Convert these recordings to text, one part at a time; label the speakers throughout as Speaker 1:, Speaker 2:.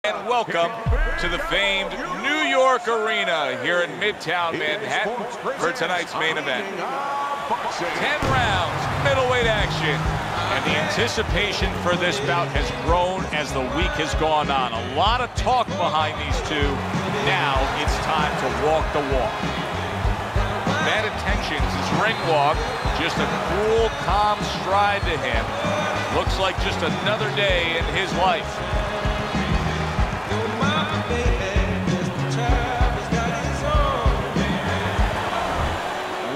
Speaker 1: And welcome to the famed New York Arena here in Midtown Manhattan for tonight's main event. 10 rounds, middleweight action. And the anticipation for this bout has grown as the week has gone on. A lot of talk behind these two. Now it's time to walk the walk. Bad Intentions' ring walk, just a cool, calm stride to him. Looks like just another day in his life.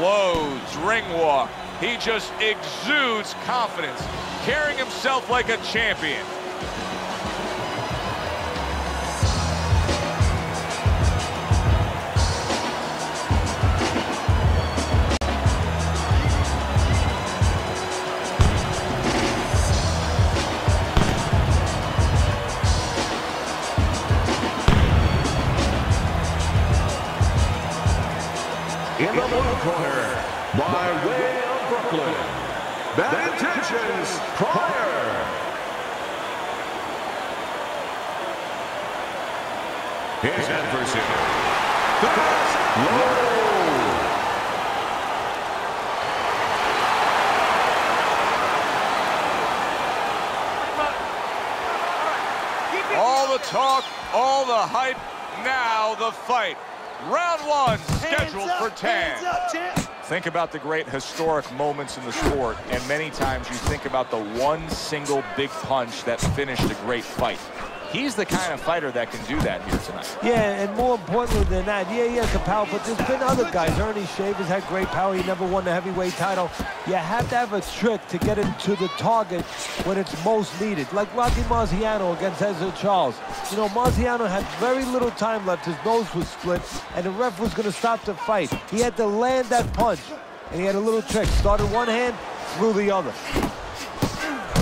Speaker 1: Lowe's ring walk. He just exudes confidence, carrying himself like a champion.
Speaker 2: In the blue corner, by way of Brooklyn, Bad Intentions Pryor. His adversary, Lowe.
Speaker 1: All the talk, all the hype, now the fight. Round one, scheduled for 10. Think about the great historic moments in the sport, and many times you think about the one single big punch that finished a great fight. He's the kind of fighter that can do that here tonight.
Speaker 3: Yeah, and more importantly than that, yeah, he has the power, but there's been other guys. Ernie Shavers had great power. He never won the heavyweight title. You have to have a trick to get into the target when it's most needed, like Rocky Marciano against Ezra Charles. You know, Marciano had very little time left. His nose was split, and the ref was going to stop the fight. He had to land that punch, and he had a little trick. Started one hand, threw the other.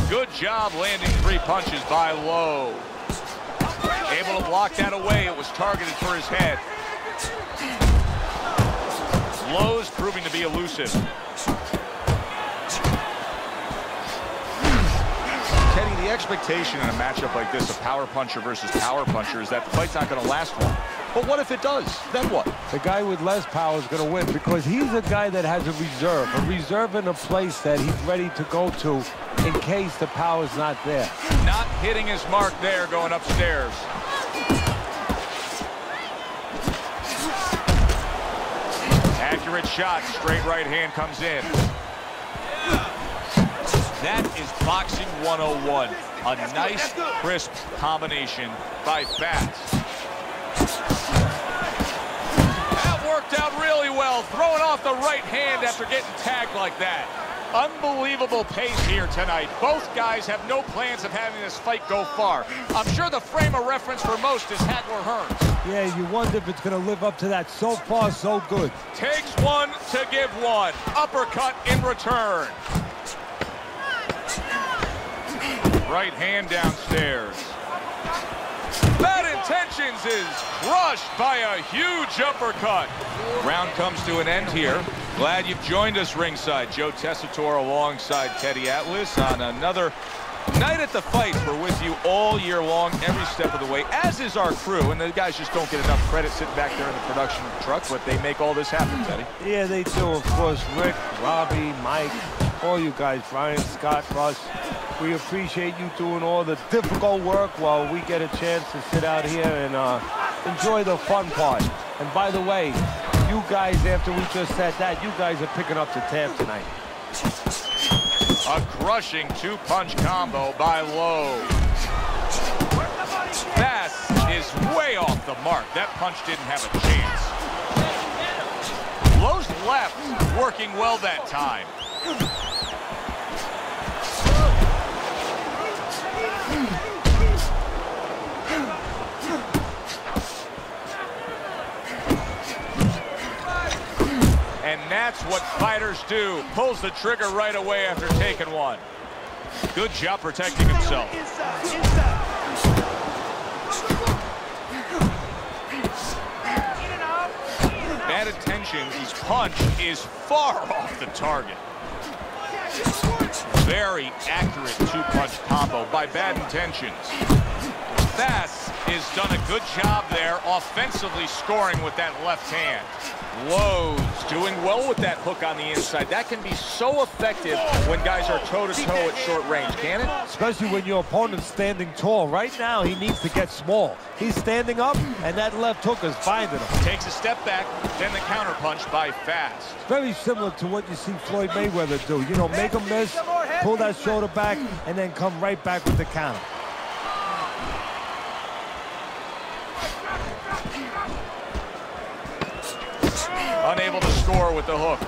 Speaker 1: Good job landing 3 punches by Lowe. Able to block that away. It was targeted for his head. Lowe's proving to be elusive. Teddy, the expectation in a matchup like this, a power puncher versus power puncher, is that the fight's not going to last long. But what if it does? Then what?
Speaker 3: The guy with less power is going to win because he's a guy that has a reserve in a place that he's ready to go to in case the power's not there.
Speaker 1: Not hitting his mark there, going upstairs. Accurate shot, straight right hand comes in. That is boxing 101. A nice, crisp combination by Fats. That worked out really well, throwing off the right hand after getting tagged like that. Unbelievable pace here tonight. Both guys have no plans of having this fight go far. I'm sure the frame of reference for most is Hagler Hearns.
Speaker 3: Yeah, you wonder if it's going to live up to that. So far, so good.
Speaker 1: Takes one to give one. Uppercut in return. Right hand downstairs. Bad Intentions is crushed by a huge uppercut. Round comes to an end here. Glad you've joined us ringside. Joe Tessitore alongside Teddy Atlas on another night at the fight. We're with you all year long, every step of the way, as is our crew. And the guys just don't get enough credit sitting back there in the production truck, but they make all this happen, Teddy.
Speaker 3: Yeah, they do. Of course, Rick, Robbie, Mike, all you guys, Brian, Scott, Russ. We appreciate you doing all the difficult work while we get a chance to sit out here and enjoy the fun part. And by the way, you guys, after we just said that, you guys are picking up the tab tonight.
Speaker 1: A crushing 2-punch combo by Lowe. That is way off the mark. That punch didn't have a chance. Lowe's left working well that time. And that's what fighters do. Pulls the trigger right away after taking one. Good job protecting himself. Bad Intentions, his punch is far off the target. Very accurate 2-punch combo by Bad Intentions. Bass has done a good job there offensively scoring with that left hand. Lowe's doing well with that hook on the inside. That can be so effective when guys are toe-to-toe at short range, can it?
Speaker 3: Especially when your opponent's standing tall. Right now, he needs to get small. He's standing up, and that left hook is finding him.
Speaker 1: Takes a step back, then the counter punch by Fast.
Speaker 3: Very similar to what you see Floyd Mayweather do. You know, make him miss, pull that shoulder back, and then come right back with the counter.
Speaker 1: Unable to score with the hook.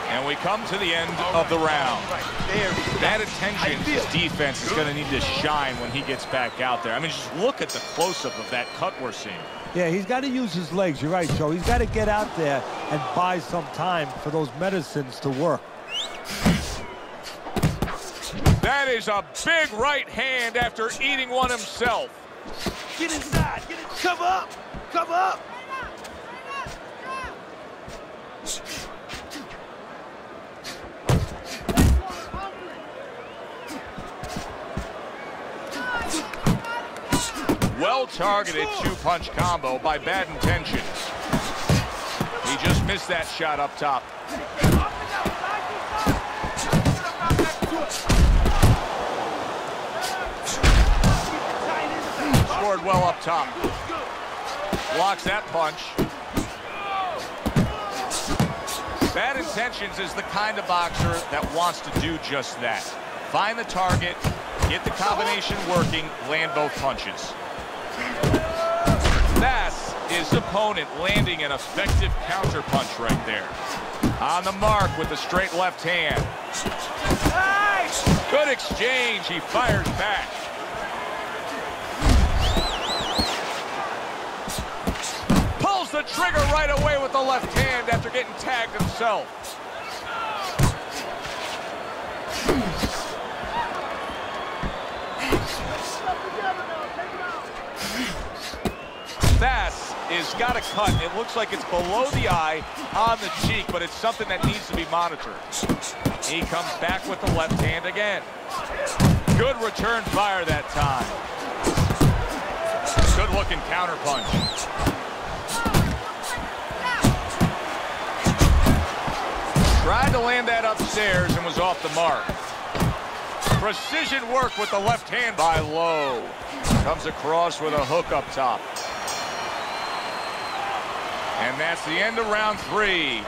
Speaker 1: And we come to the end of the round. Bad Intentions, his defense is going to need to shine when he gets back out there. I mean, just look at the close-up of that cut we're seeing. Yeah, he's got to use his legs. You're right, Joe. He's got to get out there and buy some time for those medicines to work. That is a big right hand after eating one himself.
Speaker 3: Get inside. Get in. Come up. Come up.
Speaker 1: Well-targeted two-punch combo by Bad Intentions. He just missed that shot up top. Scored well up top. Blocks that punch. Bad Intentions is the kind of boxer that wants to do just that. Find the target, get the combination working, land both punches. That's his opponent landing an effective counter punch right there. On the mark with the straight left hand. Good exchange. He fires back. Pulls the trigger right away with the left hand after getting tagged himself. Bass is got a cut. It looks like it's below the eye on the cheek, but it's something that needs to be monitored. He comes back with the left hand again. Good return fire that time. Good looking counter punch. Tried to land that upstairs and was off the mark. Precision work with the left hand by Lowe. Comes across with a hook up top. And that's the end of round 3.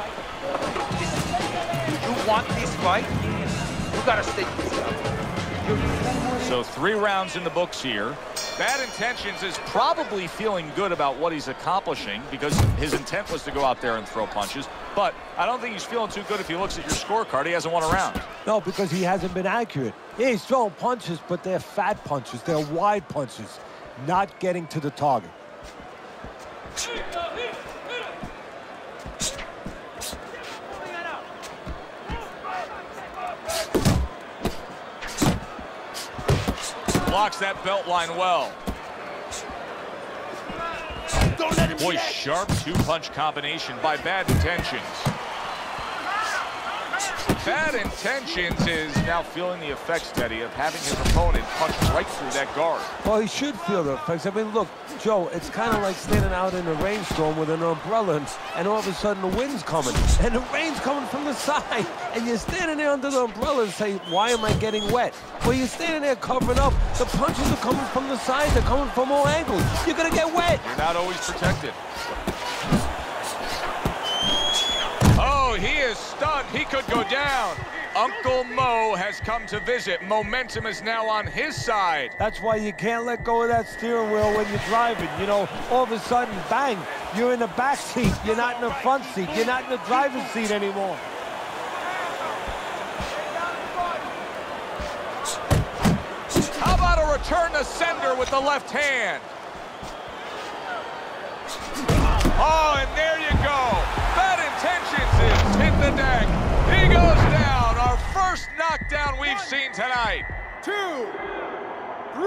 Speaker 4: You want this fight? You gotta stay.
Speaker 1: So 3 rounds in the books here. Bad Intentions is probably feeling good about what he's accomplishing because his intent was to go out there and throw punches. But I don't think he's feeling too good if he looks at your scorecard. He hasn't won a round.
Speaker 3: No, because he hasn't been accurate. Yeah, he's throwing punches, but they're fat punches. They're wide punches, not getting to the target.
Speaker 1: Blocks that belt line well. Boy, sharp two-punch combination by Bad Intentions. Bad Intentions is now feeling the effects, Teddy, of having his opponent punch right through that guard.
Speaker 3: Well, he should feel the effects. I mean, look, Joe, it's kind of like standing out in a rainstorm with an umbrella, and all of a sudden the wind's coming, and the rain's coming from the side, and you're standing there under the umbrella and say, why am I getting wet? Well, you're standing there covering up. The punches are coming from the side. They're coming from all angles. You're going to get wet.
Speaker 1: You're not always protected. Oh, he is stunned. He could go down. Uncle Mo has come to visit. Momentum is now on his side.
Speaker 3: That's why you can't let go of that steering wheel when you're driving. You know, all of a sudden, bang, you're in the back seat. You're not in the front seat. You're not in the driver's seat anymore.
Speaker 1: How about a return to sender with the left hand? Oh, and there you go. Bad Intentions is hit the deck. He goes down. Our first knockdown we've seen tonight.
Speaker 2: 2, 3.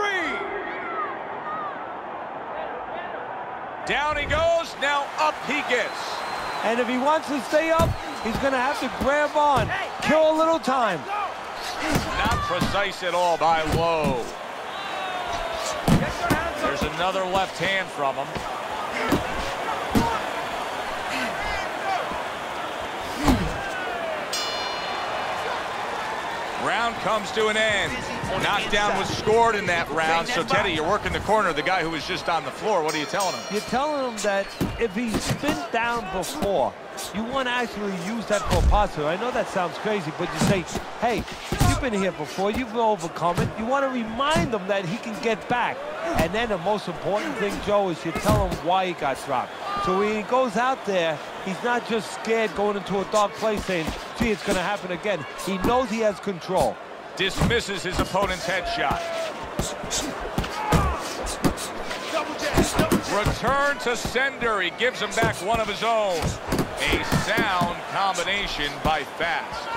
Speaker 1: Down he goes. Now up he gets.
Speaker 3: And if he wants to stay up, he's going to have to grab on. Kill a little time.
Speaker 1: precise at all by Lowe. There's another left hand from him. Round comes to an end. Knockdown was scored in that round. So, Teddy, you're working the corner of the guy who was just on the floor. What are you telling him?
Speaker 3: You're telling him that if he's been down before, you want to actually use that for a posture. I know that sounds crazy, but you say, hey, you've been here before. You've overcome it. You want to remind him that he can get back. And then the most important thing, Joe, is you tell him why he got dropped. So when he goes out there, he's not just scared going into a dark place saying, gee, it's going to happen again. He knows he has control.
Speaker 1: Dismisses his opponent's headshot. Return to sender. He gives him back one of his own. A sound combination by Fast.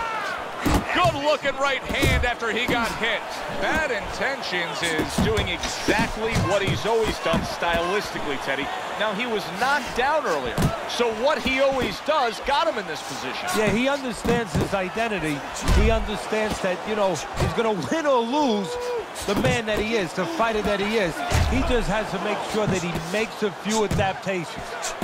Speaker 1: Good-looking right hand after he got hit. Bad Intentions is doing exactly what he's always done stylistically, Teddy. Now, he was knocked down earlier, so what he always does got him in this position.
Speaker 3: Yeah, he understands his identity. He understands that, you know, he's going to win or lose the man that he is, the fighter that he is. He just has to make sure that he makes a few adaptations.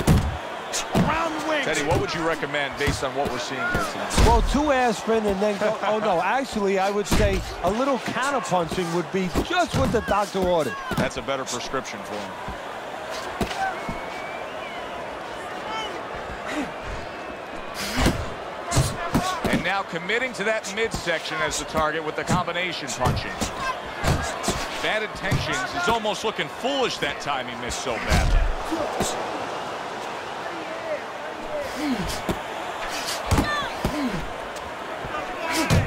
Speaker 1: Teddy, what would you recommend based on what we're seeing here tonight?
Speaker 3: Well, 2 aspirin and then go, oh no, actually I would say a little counterpunching would be just what the doctor ordered.
Speaker 1: That's a better prescription for him. And now committing to that midsection as the target with the combination punching. Bad Intentions is almost looking foolish that time he missed so badly.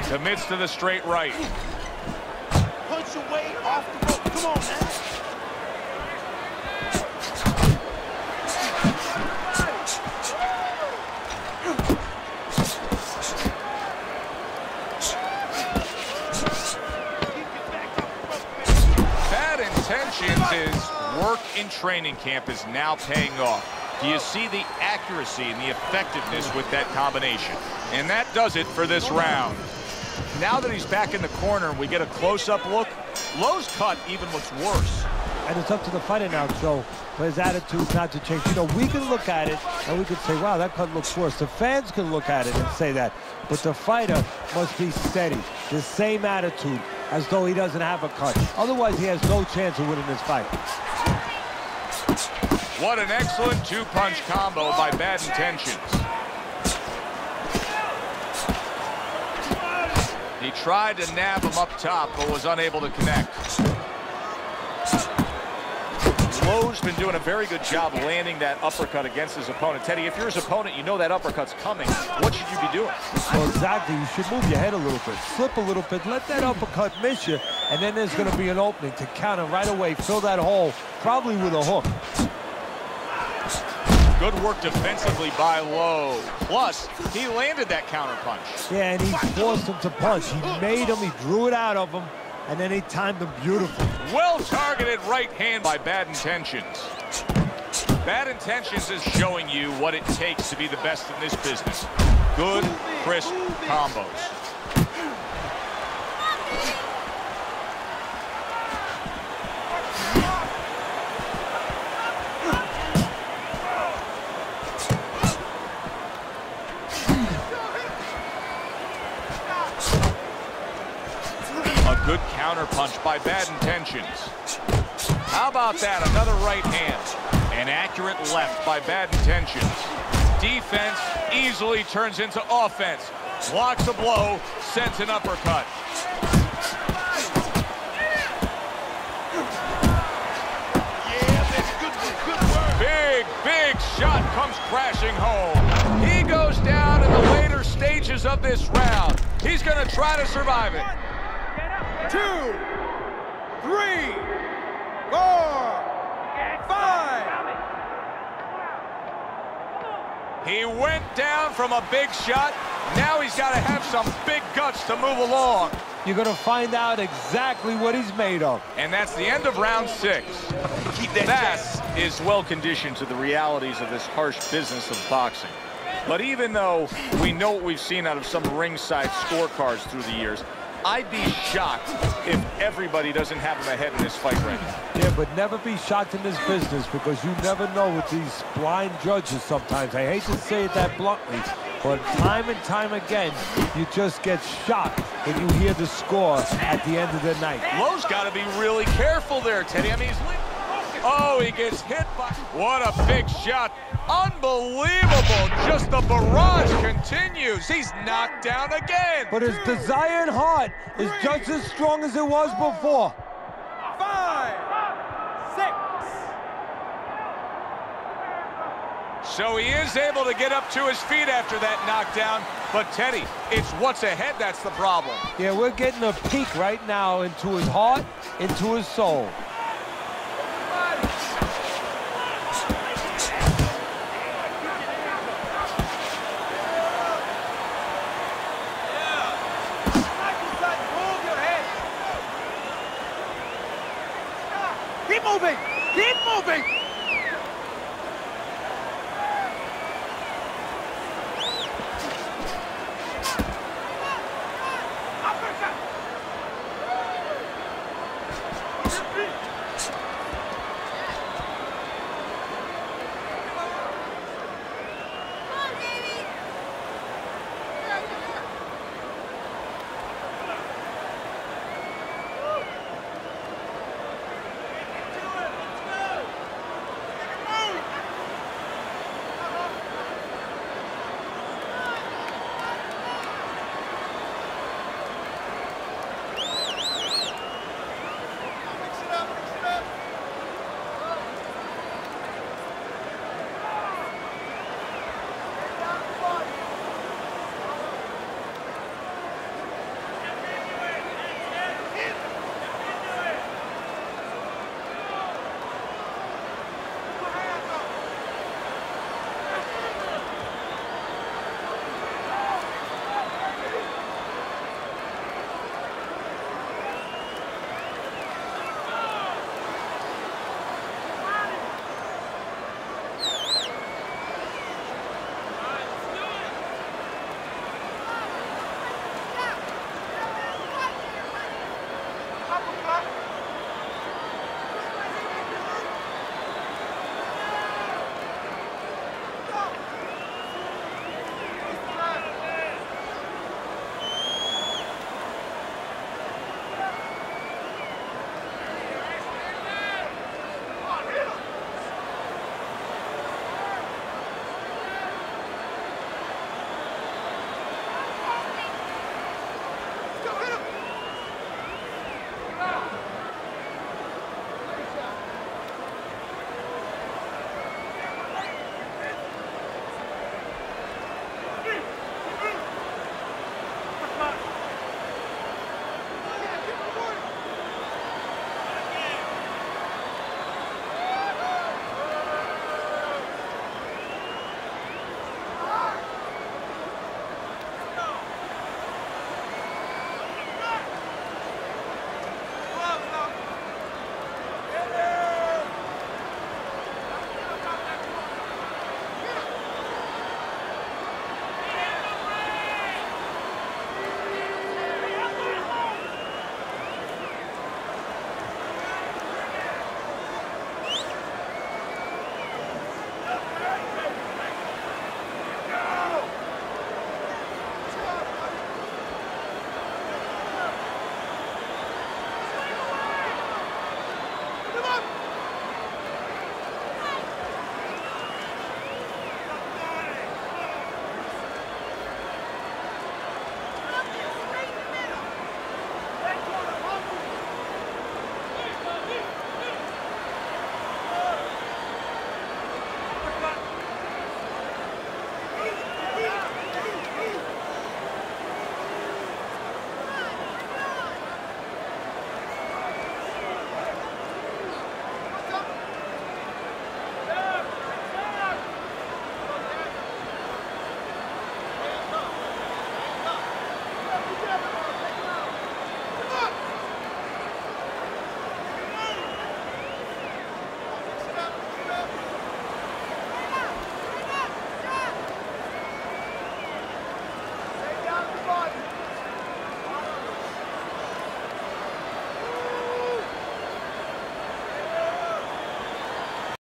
Speaker 1: Commits to the straight right.
Speaker 4: Punch away off the rope. Come on, man.
Speaker 1: Bad Intentions is work in training camp is now paying off. Do you see the accuracy and the effectiveness with that combination? And that does it for this round. Now that he's back in the corner, we get a close-up look. Lowe's cut even looks worse.
Speaker 3: And it's up to the fighter now, Joe, for his attitude not to change. You know, we can look at it and we can say, wow, that cut looks worse. The fans can look at it and say that. But the fighter must be steady, the same attitude as though he doesn't have a cut. Otherwise, he has no chance of winning this fight.
Speaker 1: What an excellent two-punch combo by Bad Intentions. He tried to nab him up top, but was unable to connect. Lowe's been doing a very good job landing that uppercut against his opponent. Teddy, if you're his opponent, you know that uppercut's coming. What should you be doing?
Speaker 3: Well, exactly. You should move your head a little bit, slip a little bit, let that uppercut miss you, and then there's going to be an opening to counter right away, fill that hole, probably with a hook.
Speaker 1: Good work defensively by Lowe. Plus, he landed that counter punch.
Speaker 3: Yeah, and he forced him to punch. He made him, he drew it out of him, and then he timed him beautifully.
Speaker 1: Well-targeted right hand by Bad Intentions. Bad Intentions is showing you what it takes to be the best in this business. Good, crisp combos. Good counter punch by Bad Intentions. How about that? Another right hand. An accurate left by Bad Intentions. Defense easily turns into offense. Blocks a blow, sends an uppercut. Big shot comes crashing home. He goes down in the later stages of this round. He's going to try to survive it.
Speaker 4: 2, 3, 4, 5.
Speaker 1: He went down from a big shot. Now he's got to have some big guts to move along.
Speaker 3: You're going to find out exactly what he's made of.
Speaker 1: And that's the end of round 6. That is well conditioned to the realities of this harsh business of boxing. But even though we know what we've seen out of some ringside scorecards through the years, I'd be shocked if everybody doesn't have him ahead in this fight right now.
Speaker 3: Yeah, but never be shocked in this business because you never know with these blind judges sometimes. I hate to say it that bluntly, but time and time again, you just get shocked when you hear the score at the end of the night.
Speaker 1: Lowe's got to be really careful there, Teddy. I mean, oh, he gets hit by... What a big shot. Unbelievable. Just the barrage continues. He's knocked down again.
Speaker 3: But his desire and heart is just as strong as it was before.
Speaker 4: 5, 6.
Speaker 1: So he is able to get up to his feet after that knockdown. But, Teddy, it's what's ahead that's the problem.
Speaker 3: Yeah, we're getting a peek right now into his heart, into his soul.
Speaker 4: Keep moving! Keep moving!